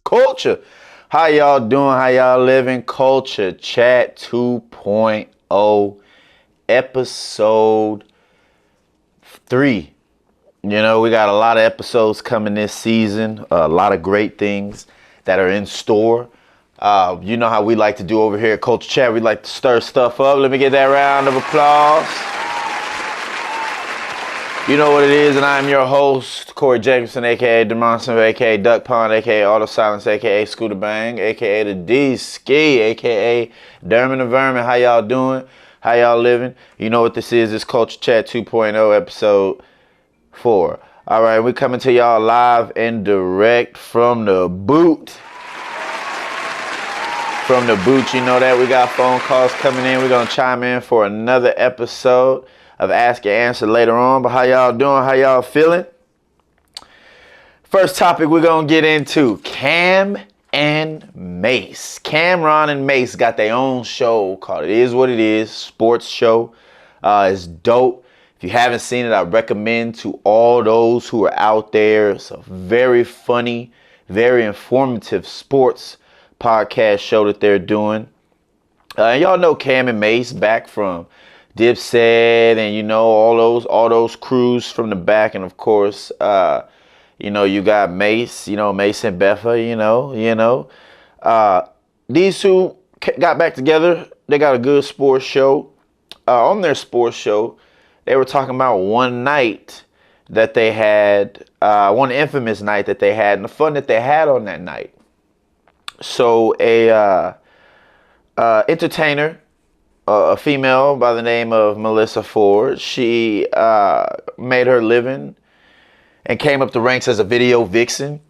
Culture. How y'all doing? How y'all living? Culture Chat 2.0, episode 3. You know, we got a lot of episodes coming this season, a lot of great things that are in store. You know how we like to do over here at Culture Chat. We like to stir stuff up. Let me get that round of applause. You know what it is, and I'm your host, Corey Jacobson, a.k.a. Demonstrative, a.k.a. Duck Pond, a.k.a. Auto Silence, a.k.a. Scooter Bang, a.k.a. The D-Ski, a.k.a. Dermon the Vermin. How y'all doing? How y'all living? You know what this is. It's Culture Chat 2.0, episode 4. All right, we're coming to y'all live and direct from the boot. From the boot, you know that. We got phone calls coming in. We're going to chime in for another episode of Ask and Answer later on. But how y'all doing? How y'all feeling? First topic we're going to get into, Cam and Mase. Cam'ron and Mase got their own show called It Is What It Is, sports show. It's dope. If you haven't seen it, I recommend to all those who are out there. It's a very funny, very informative sports podcast show that they're doing. And y'all know Cam and Mase back from Dipset and, you know, all those crews from the back. And of course, you know, you got Mase, you know, Mase and Betha, you know. These two got back together. They got a good sports show. On their sports show, they were talking about one night that they had, one infamous night that they had, and the fun that they had on that night. So a entertainer, a female by the name of Melissa Ford, she made her living and came up the ranks as a video vixen.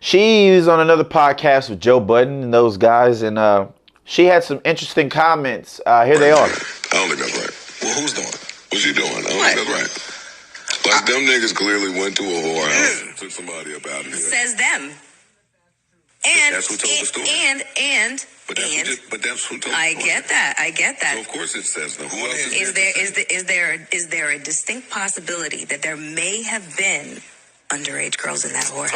She's on another podcast with Joe Budden and those guys, and she had some interesting comments. Here they are. I don't think that's right. Well, who's doing it? What's she doing? I don't think that's right. Like, them niggas clearly went to a whorehouse and took somebody up out of here. Says them. And that's who told the story. But that's who told the story. I get that. So of course it says them. Who else Is there a distinct possibility that there may have been underage girls in that whorehouse?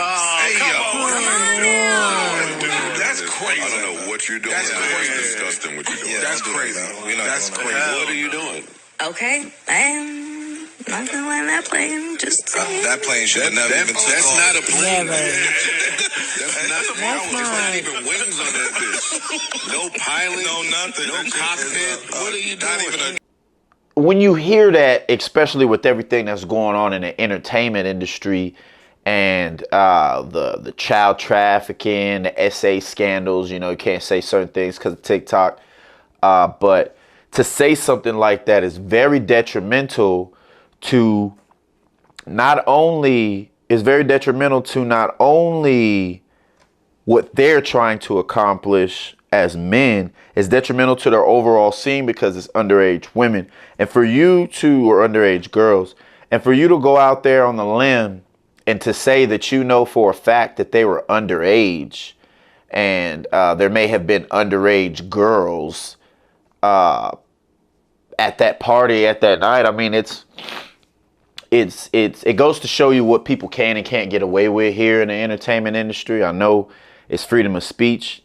Dude, that's crazy. I don't know what you're doing. That's crazy. Disgusting what you're doing. That's crazy. That's crazy. What are you doing? Okay, I'm not gonna let that plane. Just saying. That plane should have never even took That's off. not a plane. Never. It's not even wings on that bitch. No pilot. No nothing. No cockpit. What are you doing? When you hear that, especially with everything that's going on in the entertainment industry and the child trafficking, the SA scandals, you know, you can't say certain things because of TikTok, but to say something like that is very detrimental to not only what they're trying to accomplish as men, is detrimental to their overall scene because it's underage women. And for you to, or underage girls, and for you to go out there on the limb and to say that you know for a fact that they were underage and there may have been underage girls at that party, at that night. I mean, it goes to show you what people can and can't get away with here in the entertainment industry. I know it's freedom of speech.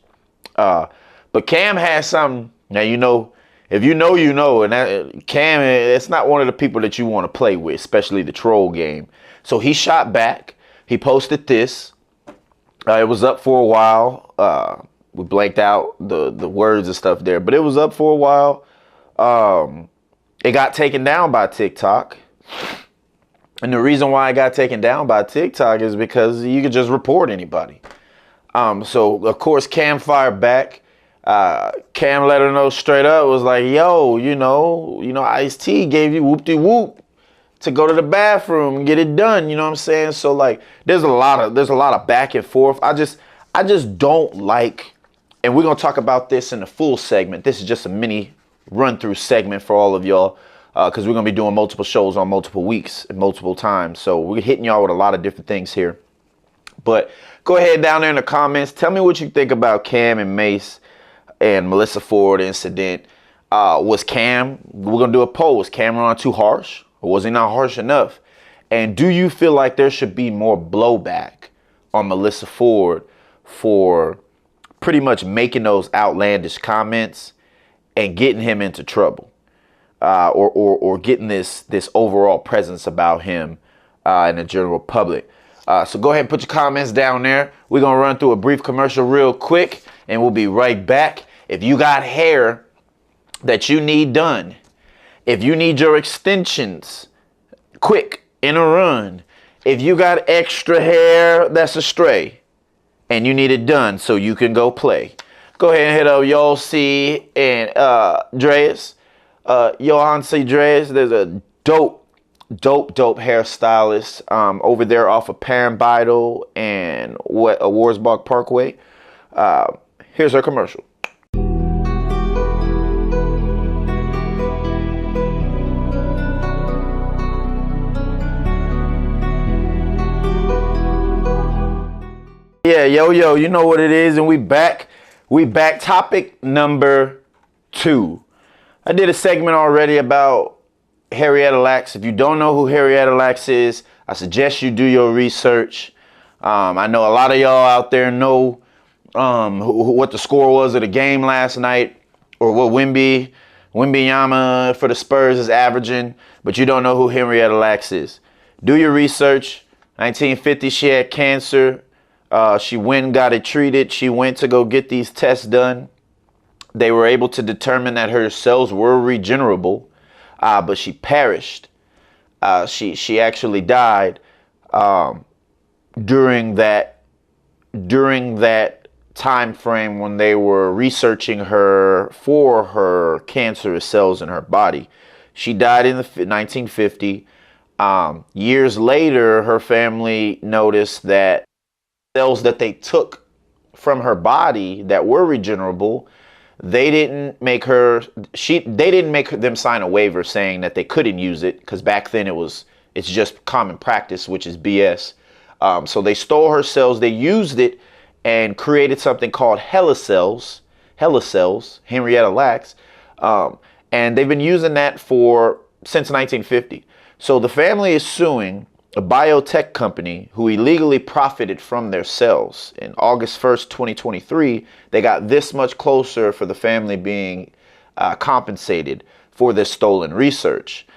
But Cam has something. Now, you know, if you know, you know. And Cam, it's not one of the people that you want to play with, especially the troll game. So he shot back. He posted this. It was up for a while. We blanked out the words and stuff there. But it was up for a while. It got taken down by TikTok. And the reason why it got taken down by TikTok is because you could just report anybody. So, of course, Cam fired back. Cam let her know straight up, was like, yo, you know, Ice-T gave you whoop-de-whoop to go to the bathroom and get it done. You know what I'm saying? So, like, there's a lot of back and forth. I just don't like, and we're going to talk about this in the full segment. This is just a mini run-through segment for all of y'all, because we're going to be doing multiple shows on multiple weeks and multiple times. So we're hitting y'all with a lot of different things here. But go ahead down there in the comments. Tell me what you think about Cam and Mase and Melissa Ford incident. We're going to do a poll. Was Cam'ron too harsh, or was he not harsh enough? And do you feel like there should be more blowback on Melissa Ford for pretty much making those outlandish comments and getting him into trouble, or getting this overall presence about him in the general public. So go ahead and put your comments down there. We're gonna run through a brief commercial real quick, and we'll be right back. If you got hair that you need done, if you need your extensions quick in a run, if you got extra hair that's astray and you need it done so you can go play, go ahead and hit up Yo C and Dreas. Johan C. Dreas. There's a dope hairstylist over there off of Paramvidal and Warsbach Parkway. Here's her commercial. Yeah, yo, you know what it is, and we back. Topic number 2. I did a segment already about Henrietta Lacks. If you don't know who Henrietta Lacks is, I suggest you do your research. I know a lot of y'all out there know what the score was of the game last night, or what Wembanyama for the Spurs is averaging, but you don't know who Henrietta Lacks is. Do your research. 1950, she had cancer. She went and got it treated. She went to go get these tests done. They were able to determine that her cells were regenerable, but she perished. She actually died during that time frame when they were researching her for her cancerous cells in her body. She died in 1950. Years later, her family noticed that cells that they took from her body that were regenerable, they didn't make them sign a waiver saying that they couldn't use it, because back then it's just common practice, which is BS. So they stole her cells, they used it and created something called HeLa cells, Henrietta Lacks, and they've been using that since 1950. So the family is suing a biotech company who illegally profited from their cells. In August 1st, 2023, they got this much closer for the family being compensated for this stolen research.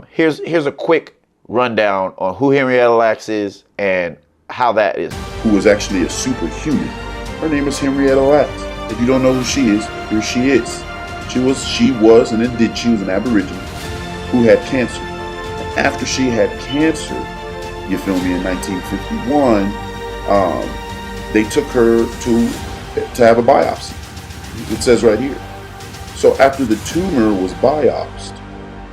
Here's a quick rundown on who Henrietta Lacks is and how that is. Who is actually a superhuman. Her name is Henrietta Lacks. If you don't know who she is, here she is. She was an Aborigine who had cancer. After she had cancer, you feel me, in 1951, they took her to have a biopsy. It says right here. So after the tumor was biopsied,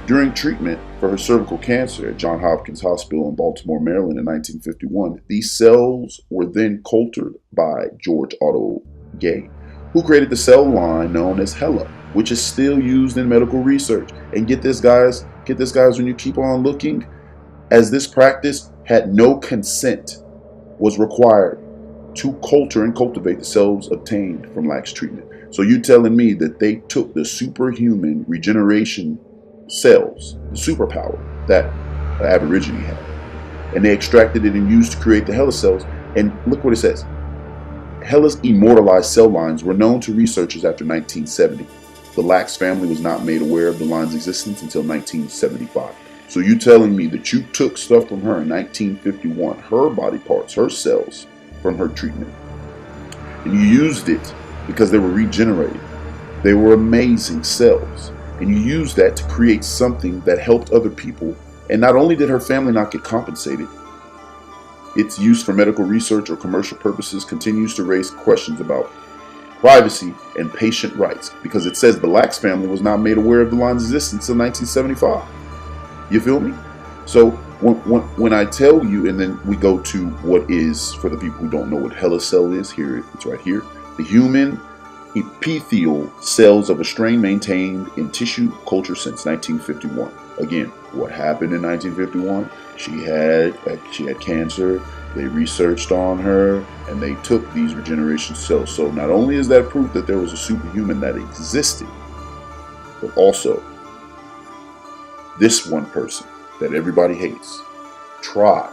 during treatment for her cervical cancer at Johns Hopkins Hospital in Baltimore, Maryland in 1951, these cells were then cultured by George Otto Gay, who created the cell line known as HeLa, which is still used in medical research. And get this, guys, when you keep on looking, as this practice had no consent was required to culture and cultivate the cells obtained from Lacks treatment. So you telling me that they took the superhuman regeneration cells, the superpower that an Aborigine had, and they extracted it and used to create the HeLa cells. And look what it says. HeLa's immortalized cell lines were known to researchers after 1970. The Lacks family was not made aware of the line's existence until 1975. So you telling me that you took stuff from her in 1951, her body parts, her cells from her treatment, and you used it because they were regenerated. They were amazing cells. And you used that to create something that helped other people. And not only did her family not get compensated, its use for medical research or commercial purposes continues to raise questions about privacy and patient rights, because it says the Lacks family was not made aware of the line's existence until 1975. You feel me? So when I tell you, and then we go to what is, for the people who don't know what HeLa cell is, here it's right here, the human epithelial cells of a strain maintained in tissue culture since 1951. Again, what happened in 1951? She had cancer. They researched on her and they took these regeneration cells. So not only is that proof that there was a superhuman that existed, but also this one person that everybody hates tried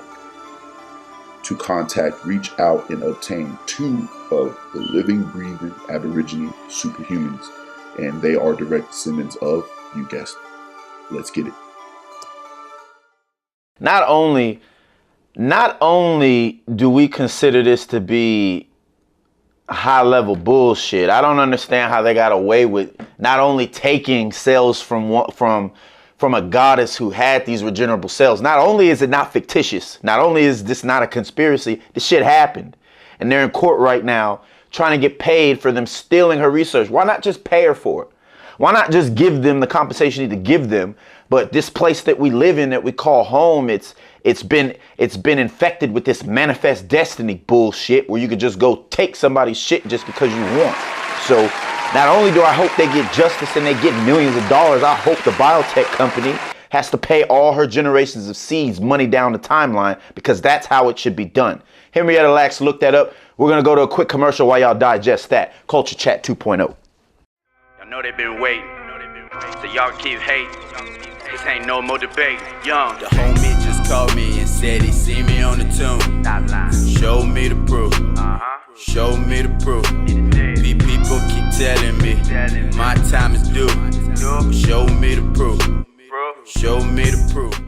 to contact, reach out, and obtain 2 of the living, breathing Aborigine superhumans. And they are direct descendants of, you guessed it. Let's get it. Not only do we consider this to be high level bullshit, I don't understand how they got away with not only taking cells from a goddess who had these regenerable cells. Not only is it not fictitious, not only is this not a conspiracy, this shit happened. And they're in court right now trying to get paid for them stealing her research. Why not just pay her for it? Why not just give them the compensation you need to give them? But this place that we live in that we call home, it's been infected with this manifest destiny bullshit where you could just go take somebody's shit just because you want. So not only do I hope they get justice and they get millions of dollars, I hope the biotech company has to pay all her generations of seeds money down the timeline, because that's how it should be done. Henrietta Lacks looked that up. We're going to go to a quick commercial while y'all digest that. Culture Chat 2.0. Y'all know they've been waiting, so y'all keep hating. This ain't no more debate. Young. The homie just called me and said he seen me on the tune. Show me the proof. Show me the proof. People keep telling me my time is due. Show me the proof. Show me the proof.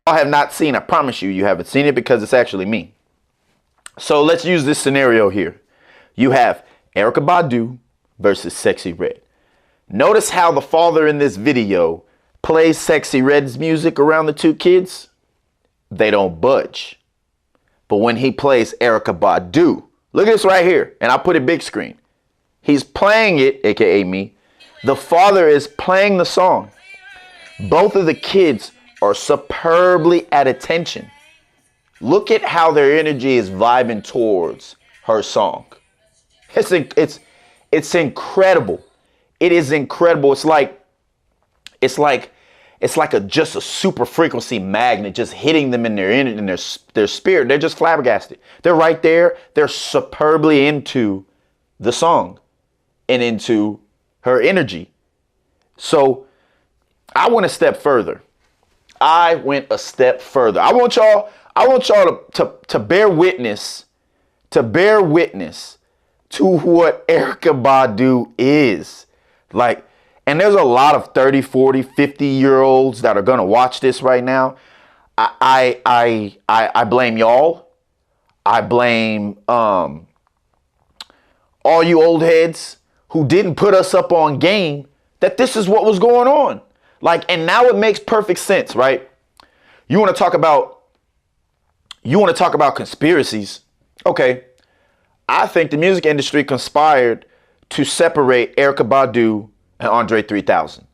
I have not seen, I promise you, you haven't seen it because it's actually me. So let's use this scenario here. You have Erykah Badu versus Sexyy Red. Notice how the father in this video plays Sexyy Red's music around the 2 kids. They don't budge. But when he plays Erykah Badu, look at this right here, and I put it big screen. He's playing it, aka me. The father is playing the song. Both of the kids are superbly at attention. Look at how their energy is vibing towards her song. It's incredible. It is incredible. It's like just a super frequency magnet just hitting them in their spirit. They're just flabbergasted. They're right there. They're superbly into the song and into her energy. So I went a step further. I want y'all to bear witness to what Erykah Badu is. Like, and there's a lot of 30, 40, 50-year-olds that are going to watch this right now. I blame y'all. I blame all you old heads who didn't put us up on game that this is what was going on. Like, and now it makes perfect sense, right? You want to talk about conspiracies. Okay. I think the music industry conspired to separate Erykah Badu and Andre 3000.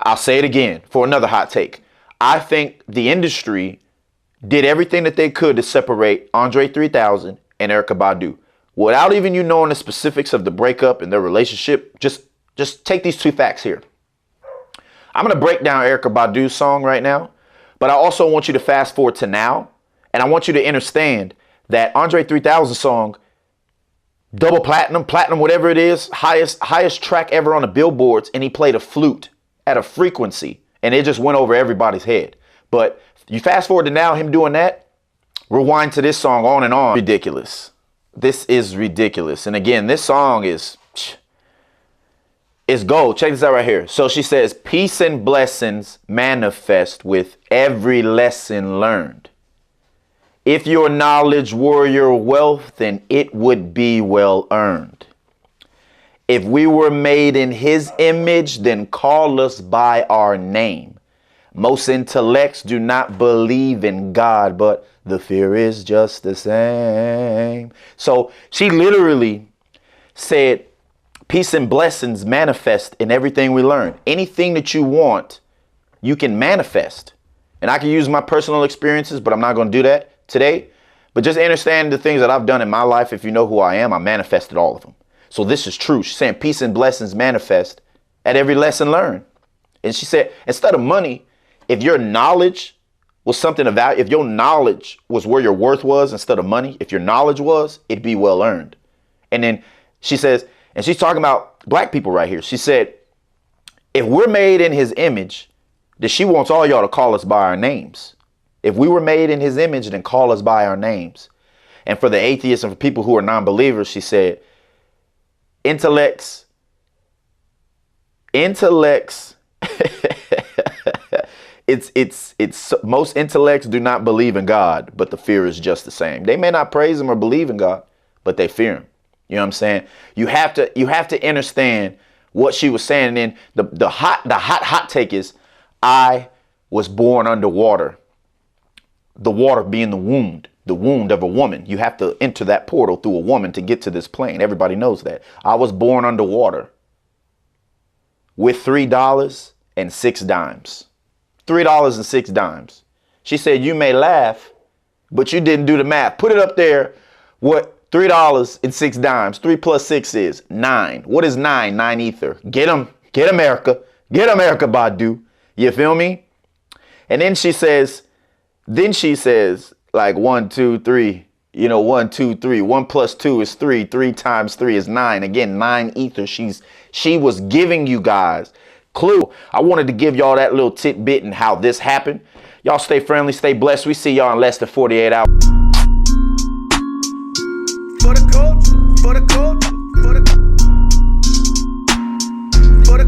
I'll say it again for another hot take. I think the industry did everything that they could to separate Andre 3000 and Erykah Badu. Without even you knowing the specifics of the breakup and their relationship, just take these 2 facts here. I'm going to break down Erykah Badu's song right now, but I also want you to fast forward to now, and I want you to understand that Andre 3000's song, double platinum, whatever it is, highest track ever on the billboards, and he played a flute at a frequency, and it just went over everybody's head. But you fast forward to now, him doing that, rewind to this song, on and on. Ridiculous. This is ridiculous. And again, this song is gold. Check this out right here. So she says, peace and blessings manifest with every lesson learned. If your knowledge were your wealth, then it would be well earned. If we were made in his image, then call us by our name. Most intellects do not believe in God, but the fear is just the same. So she literally said, peace and blessings manifest in everything we learn. Anything that you want, you can manifest. And I can use my personal experiences, but I'm not going to do that today. But just understand the things that I've done in my life. If you know who I am, I manifested all of them. So this is true. She's saying peace and blessings manifest at every lesson learned. And she said, instead of money, if your knowledge was something of value, if your knowledge was where your worth was instead of money, if your knowledge was, it'd be well earned. And then she says, and she's talking about black people right here. She said, if we're made in his image, then she wants all y'all to call us by our names. If we were made in his image, then call us by our names. And for the atheists and for people who are non-believers, she said, intellects, it's most intellects do not believe in God, but the fear is just the same. They may not praise him or believe in God, but they fear him. You know what I'm saying? You have to understand what she was saying. And then the hot take is, I was born underwater. The water being the wound of a woman. You have to enter that portal through a woman to get to this plane. Everybody knows that. I was born underwater with $3 and 6 dimes. $3 and 6 dimes. She said, you may laugh, but you didn't do the math. Put it up there. What $3 and 6 dimes. 3 plus 6 is 9. What is 9? 9 ether. Get them. Get America. Get America, Badu. You feel me? And then she says, like 1, 2, 3, 1, 2, 3, 1 plus 2 is 3, 3 times 3 is 9. Again, 9 ether. She was giving you guys clue. I wanted to give y'all that little tidbit and how this happened. Y'all stay friendly, stay blessed. We see y'all in less than 48 hours.